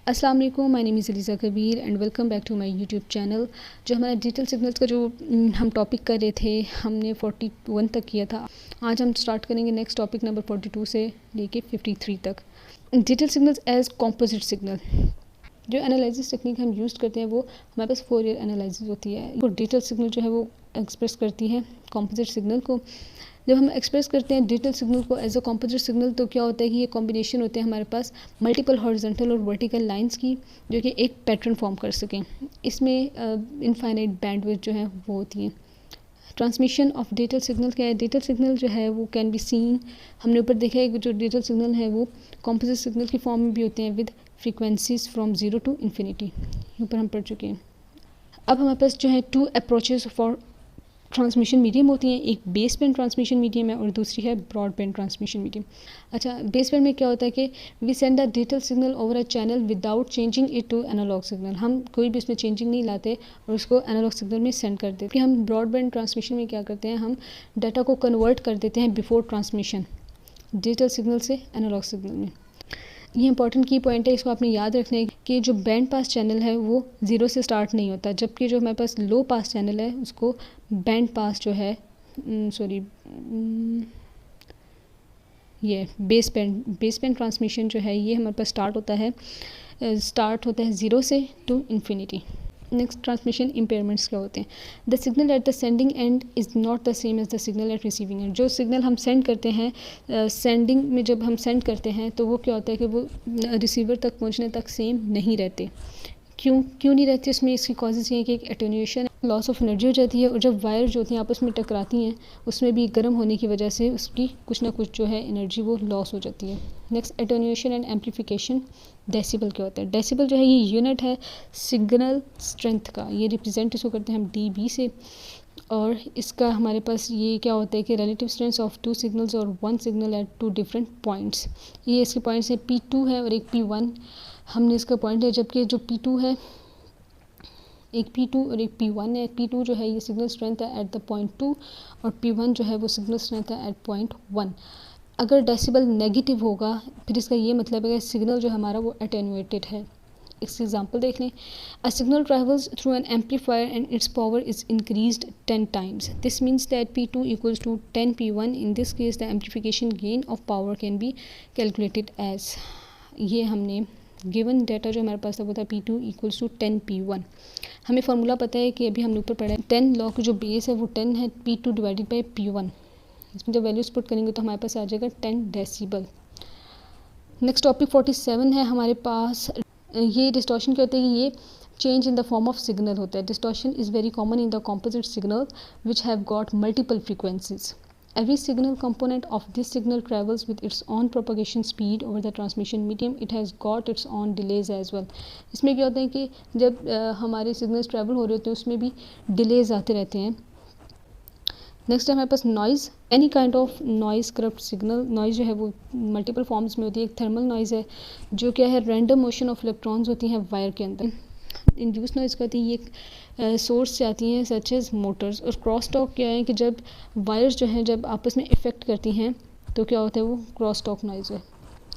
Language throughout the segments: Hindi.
अस्सलाम वालेकुम, my name is Aliza Kabir and welcome back to my YouTube channel. जो हमारा डिजिटल सिग्नल्स का जो हम टॉपिक कर रहे थे, हमने 41 तक किया था। आज हम स्टार्ट करेंगे नेक्स्ट टॉपिक नंबर 42 से लेके 53 तक। Digital signals as composite signal. जो एनालिसिस टेक्निक हम यूज़ करते हैं वो हमारे पास फोरियर एनालिसिस होती है। वो डिजिटल सिग्नल जो है वो एक्सप्रेस करती है कॉम्पोजिट सिग्नल को। जब हम एक्सप्रेस करते हैं डिजिटल सिग्नल को एज अ कॉम्पोजिट सिग्नल, तो क्या होता है कि ये कॉम्बिनेशन होते हैं हमारे पास मल्टीपल हॉरिजॉन्टल और वर्टिकल लाइंस की, जो कि एक पैटर्न फॉर्म कर सकें। इसमें इनफाइनाइट बैंडविड्थ जो है वो होती है। ट्रांसमिशन ऑफ डिजिटल सिग्नल क्या है? डिजिटल सिग्नल जो है वो कैन बी सीन, हमने ऊपर देखा है कि जो डिजिटल सिग्नल है वो कॉम्पोजिट सिग्नल की फॉर्म में भी होते हैं with frequencies from 0 to infinity. ऊपर हम पढ़ चुके हैं। अब हमारे पास जो है two approaches for transmission medium होती हैं। एक बेस बैंड ट्रांसमिशन मीडियम है और दूसरी है ब्रॉड बैंड ट्रांसमिशन मीडियम। अच्छा, बेस बैंड में क्या होता है कि we send the digital signal over a channel without changing it to analog signal. हम कोई भी इसमें चेंजिंग नहीं लाते और उसको एनालॉग सिग्नल में सेंड कर देते हैं। हम ब्रॉड बैंड ट्रांसमिशन में क्या करते हैं, हम डाटा को कन्वर्ट कर देते हैं बिफोर ट्रांसमिशन डिजिटल सिग्नल से एनालॉग सिग्नल में। ये इंपॉर्टेंट की पॉइंट है, इसको आपने याद रखना है कि जो बैंड पास चैनल है वो ज़ीरो से स्टार्ट नहीं होता, जबकि जो हमारे पास लो पास चैनल है उसको बैंड पास जो है ये बेस बैंड ट्रांसमिशन जो है ये हमारे पास स्टार्ट होता है ज़ीरो से to infinity. Next, transmission impairments क्या होते हैं? The signal at the sending end is not the same as the signal at receiving end. जो सिग्नल हम सेंड करते हैं सेंडिंग में, जब हम सेंड करते हैं तो वो क्या होता है कि वो रिसीवर तक पहुंचने तक सेम नहीं रहते। क्यों नहीं रहते? इसमें इसकी कॉजेज़ ये है कि एक एटेन्यूएशन, लॉस ऑफ एनर्जी हो जाती है, और जब वायर जो होती हैं आपस में टकराती हैं उसमें भी गर्म होने की वजह से उसकी कुछ ना कुछ जो है एनर्जी वो लॉस हो जाती है। Next, attenuation and amplification. Decibel क्या होता है? डेसिबल जो है ये यूनिट है सिग्नल स्ट्रेंथ का। ये रिप्रेजेंट इसको करते हैं हम डीबी से, और इसका हमारे पास ये क्या होता है कि relative strength of two signals और one signal at two different points. ये इसके पॉइंट्स है P2 है और एक P1 हमने इसका पॉइंट है, जबकि जो P2 है, एक P2 और एक P1 है। P2 जो है ये सिग्नल स्ट्रेंथ है एट द पॉइंट 2 और P1 जो है वो सिग्नल स्ट्रेंथ है एट पॉइंट 1। अगर डेसिबल नेगेटिव होगा फिर इसका ये मतलब है कि सिग्नल जो हमारा वो अटेन्यूएटेड है। इसकी एग्जांपल देख लें। A signal travels through an amplifier and its power is increased 10 times. This means that P2 equals to 10 P1. In this case the amplification gain of power can be calculated as, ये हमने गिवन डाटा जो हमारे पास था वो था P2 equals to 10 P1। हमें फार्मूला पता है कि अभी हमने ऊपर पढ़ा है 10 लॉ की जो बेस है वो 10 है, P2 डिवाइडेड बाई P1। इसमें जब वैल्यूज पुट करेंगे तो हमारे पास आ जाएगा 10 डेसिबल। नेक्स्ट टॉपिक 47 है हमारे पास। ये डिस्टॉर्शन क्या होता है? ये change in the form of signal होता है। Distortion is very common in the composite signal which have got multiple frequencies. Every signal component of this signal travels with its own propagation speed over the transmission medium. It has got its own delays as well. इसमें क्या होता है कि जब हमारे सिग्नल्स ट्रैवल हो रहे होते हैं उसमें भी डिलेज आते रहते हैं। नेक्स्ट है हमारे पास noise. Any kind of noise corrupt signal. Noise जो है वो मल्टीपल फॉर्म्स में होती है। एक थर्मल नॉइज़ है जो क्या है, रैंडम मोशन ऑफ इलेक्ट्रॉन्स होती हैं वायर के अंदर। इंड्यूस नॉइज़ कहती है ये सोर्स से आती हैं सच एज मोटर्स। और क्रॉस टॉक क्या है कि जब वायर्स जो हैं जब आपस में इफेक्ट करती हैं तो क्या होता है, वो क्रॉस टॉक नॉइज़ है।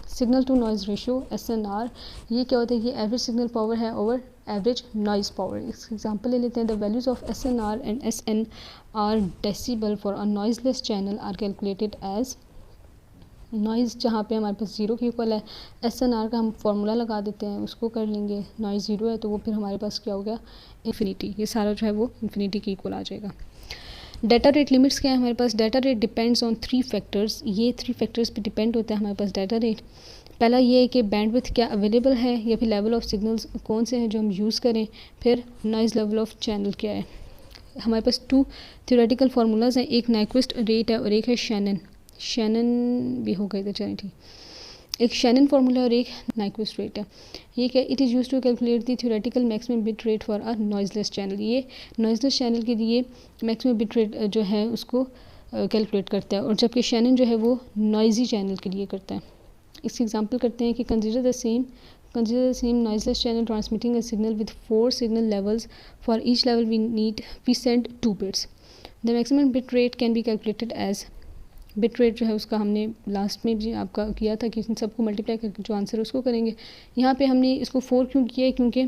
Signal to noise ratio SNR, ये क्या होता है, ये एवरेज सिग्नल पावर है ओवर एवरेज नॉइज़ पावर। इसका एग्जांपल ले लेते हैं। The values of SNR and SNR decibel for a noiseless channel are calculated as. Noise जहाँ पे हमारे पास ज़ीरो के इक्वल है, SNR का हम फार्मूला लगा देते हैं, उसको कर लेंगे। नॉइज़ ज़ीरो है तो वो फिर हमारे पास क्या हो गया, इन्फिनिटी। ये सारा जो है वो इन्फिनिटी के इक्वल आ जाएगा। डाटा रेट लिमिट्स क्या है हमारे पास? Data rate depends on 3 factors. ये 3 फैक्टर्स पे डिपेंड होता है हमारे पास डाटा रेट। पहला ये है कि बैंडविड्थ क्या अवेलेबल है, या फिर लेवल ऑफ सिग्नल्स कौन से हैं जो हम यूज़ करें। फिर नॉइज़ लेवल ऑफ चैनल क्या है। हमारे पास 2 थ्योरेटिकल फार्मूलाज हैं, एक नाइक्विस्ट रेट है और एक है शैनन भी हो गए थे, चलिए ठीक। एक शैनन फार्मूला और एक नाइक्विस्ट रेट है। ये क्या, it is use to calculate the theoretical maximum bit rate for a noiseless channel. ये नॉइजलेस चैनल के लिए मैक्सिमम बिट रेट जो है उसको कैलकुलेट करता है, और जबकि शैनन जो है वो नॉइजी चैनल के लिए करता है। इसकी एग्जांपल करते हैं कि consider the same noiseless channel transmitting a signal with 4 signal levels. For each level we send 2 bits. The maximum bit rate can be calculated as bit rate जो है उसका हमने लास्ट में भी आपका किया था कि इन सबको मल्टीप्लाई करके जो आंसर है उसको करेंगे। यहाँ पे हमने इसको 4 क्यों किया है, क्योंकि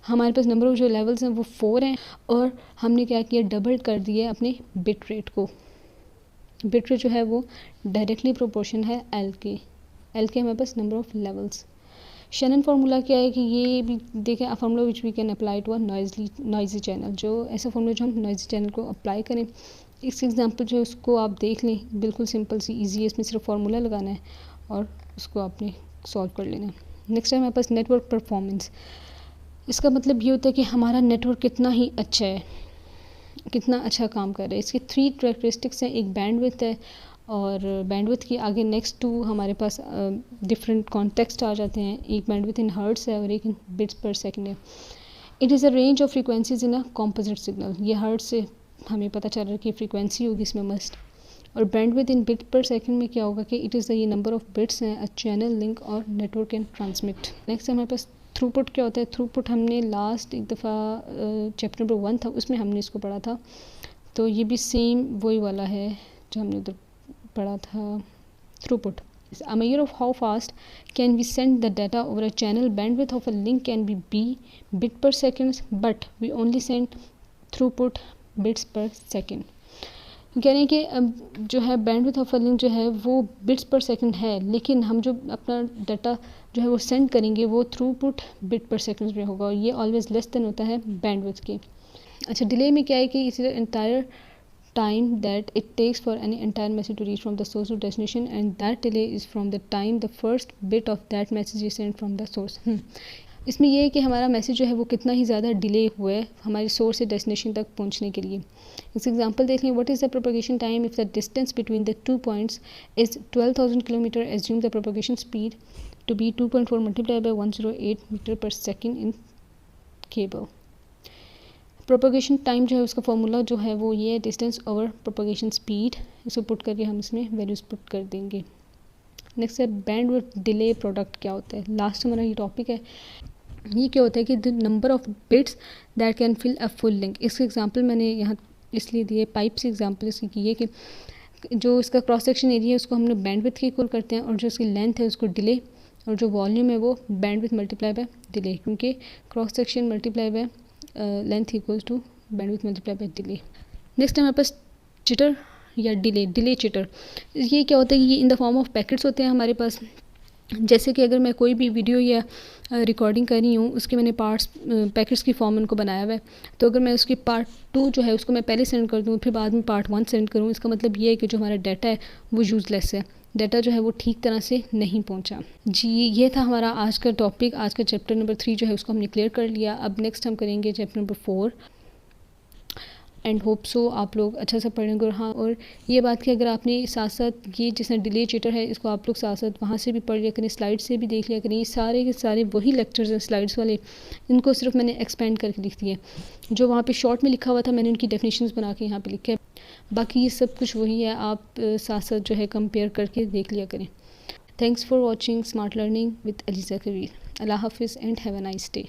हमारे पास नंबर ऑफ जो लेवल्स हैं वो 4 हैं और हमने क्या किया, डबल कर दिया अपने बिट रेट को। बिट रेट जो है वो डायरेक्टली प्रोपोर्शन है एल के हमारे पास number of levels. Shannon formula क्या है कि ये भी देखें, a formula which we can apply to a noisy channel, जो ऐसा फार्मूला जो हम नॉइजी चैनल को अप्लाई करें। इस एग्जांपल जो है उसको आप देख लें, बिल्कुल सिंपल सी ईजी है, इसमें सिर्फ फार्मूला लगाना है और उसको आपने सॉल्व कर लेना है। नेक्स्ट है हमारे पास नेटवर्क परफॉर्मेंस। इसका मतलब ये होता है कि हमारा नेटवर्क कितना ही अच्छा है, कितना अच्छा काम कर रहा है। इसकी 3 कैरेक्टरिस्टिक्स हैं, एक बैंडविड्थ है और बैंडविड्थ के आगे नेक्स्ट 2 हमारे पास डिफरेंट कॉन्टेक्स्ट आ जाते हैं। एक बैंडविड्थ इन हर्ट्स है और एक इन बिट्स पर सेकंड है। It is a range of frequencies in a composite signal, ये हर्ट्स से हमें पता चल रहा है कि फ्रीक्वेंसी होगी इसमें मस्ट। और बैंडविड्थ इन बिट पर सेकंड में क्या होगा कि इट इज़ द ये नंबर ऑफ बिट्स हैं अ चैनल लिंक और नेटवर्क कैन ट्रांसमिट। नेक्स्ट हमारे पास थ्रूपुट क्या होता है। थ्रूपुट हमने लास्ट एक दफ़ा चैप्टर नंबर 1 था उसमें हमने इसको पढ़ा था, तो ये भी सेम वही वाला है जो हमने उधर पढ़ा था। Throughput a measure of how fast can we send the data over a channel. Bandwidth of a link can be b bit per second, but we only send throughput bits per second. कह रहे हैं कि जो है बैंडविड्थ ऑफ अ लिंक जो है वो बिट्स पर सेकंड है, लेकिन हम जो अपना डाटा जो है वो सेंड करेंगे वो थ्रूपुट बिट पर सेकंड में होगा और ये ऑलवेज लेस देन होता है बैंडविड्थ के। अच्छा, डिले में क्या है कि इस entire time that it takes for any entire message to reach from the source to destination, and that delay is from the time the first bit of that message is sent from the source. इसमें यह है कि हमारा मैसेज जो है वो कितना ही ज़्यादा डिले हुआ है हमारे सोर्स से डेस्टिनेशन तक पहुंचने के लिए। इस एग्जांपल देख लें, what is the propagation time if the distance between the 2 points is 12,000 kilometre, assume the propagation speed to be 2.4 multiply by 108 metre per second in cable. Propagation time जो है उसका फॉर्मूला जो है वो ये है, डिस्टेंस ओवर प्रोपगेशन स्पीड। इसको पुट करके हम इसमें वैल्यूज़ पुट कर देंगे। नेक्स्ट है बैंडविड्थ डिले प्रोडक्ट क्या होता है। लास्ट हमारा ये टॉपिक है। ये क्या होता है कि the number of bits that can fill a full link. इसका एग्जांपल मैंने यहाँ इसलिए दिए, पाइप से एग्जांपल इसकी की है कि जो इसका क्रॉस सेक्शन एरिया है उसको हमने बैंडविड्थ के इक्वल करते हैं और जो इसकी लेंथ है उसको डिले, और जो वॉल्यूम है वो बैंडविड्थ मल्टीप्लाई बाय डिले, क्योंकि cross section multiply by length equals to bandwidth multiply by delay. Next हमारे पास चिटर या डिले चिटर। ये क्या होता है कि ये in the form of packets होते हैं हमारे पास। जैसे कि अगर मैं कोई भी वीडियो या रिकॉर्डिंग कर रही हूँ, उसके मैंने पार्ट्स पैकेट्स की फॉर्म में उनको बनाया हुआ है, तो अगर मैं उसकी पार्ट 2 जो है उसको मैं पहले सेंड कर दूँ फिर बाद में पार्ट 1 सेंड करूँ, इसका मतलब ये है कि जो हमारा डाटा है वो यूज़लेस है, डाटा जो है वो ठीक तरह से नहीं पहुंचा। जी, ये था हमारा आज का टॉपिक। आज का चैप्टर नंबर 3 जो है उसको हमने क्लियर कर लिया। अब नेक्स्ट हम करेंगे chapter number 4 and hope so आप लोग अच्छा सा पढ़ेंगे। और हाँ, और ये बात कि अगर आपने साथ साथ ये जैसे डिले चिटर है इसको आप लोग साथ साथ वहाँ से भी पढ़ लिया करें, स्लाइड से भी देख लिया करें। ये सारे के सारे वही लेक्चर्स हैं स्लाइड्स वाले, इनको सिर्फ मैंने एक्सपेंड करके लिख दिया। जो वहाँ पे शॉर्ट में लिखा हुआ था मैंने उनकी डेफिनेशंस बना के यहाँ पे लिखे है, बाकी ये सब कुछ वही है, आप साथ साथ जो है कंपेयर करके देख लिया करें। Thanks for watching smart learning with Aliza Kabir. Allah हाफिज़ and have a nice day.